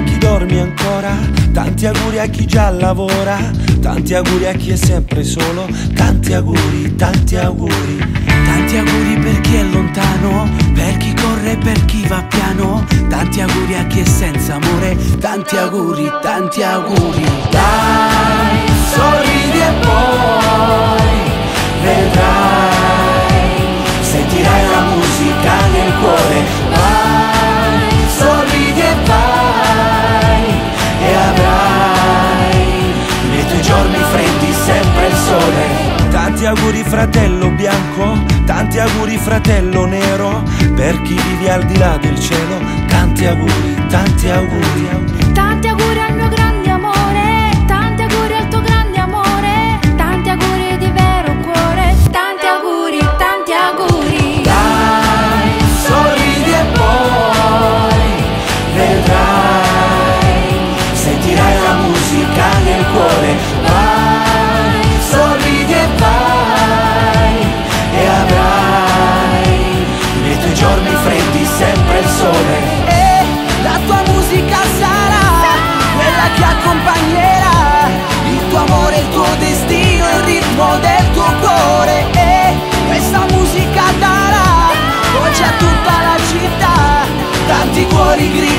chi dorme ancora, tanti auguri a chi già lavora, tanti auguri a chi è sempre solo, tanti auguri, tanti auguri. Tanti auguri per chi è lontano, per chi corre e per chi va piano, tanti auguri a chi è senza amore, tanti auguri, tanti auguri. Dai, sorridi e poi vedrai, sentirai la musica nel cuore. Vai, sorridi e vai, e avrai nei tuoi giorni freddi sempre il sole. Tanti auguri fratello bianco, tanti auguri fratello nero, per chi vive al di là del cielo, tanti auguri, tanti auguri. Tanti auguri al mio grande amore, tanti auguri al tuo grande amore, tanti auguri di vero cuore, tanti auguri, tanti auguri. Dai, sorridi e poi vedrai, sentirai la musica nel cuore. Vai, sorridi e vai, e avrai nei tuoi giorni freddi sempre il sole. E la tua musica sarà quella che accompagnerà il tuo amore, il tuo destino, il ritmo del tuo cuore. E questa musica darà voce a tutta la città, tanti cuori grigi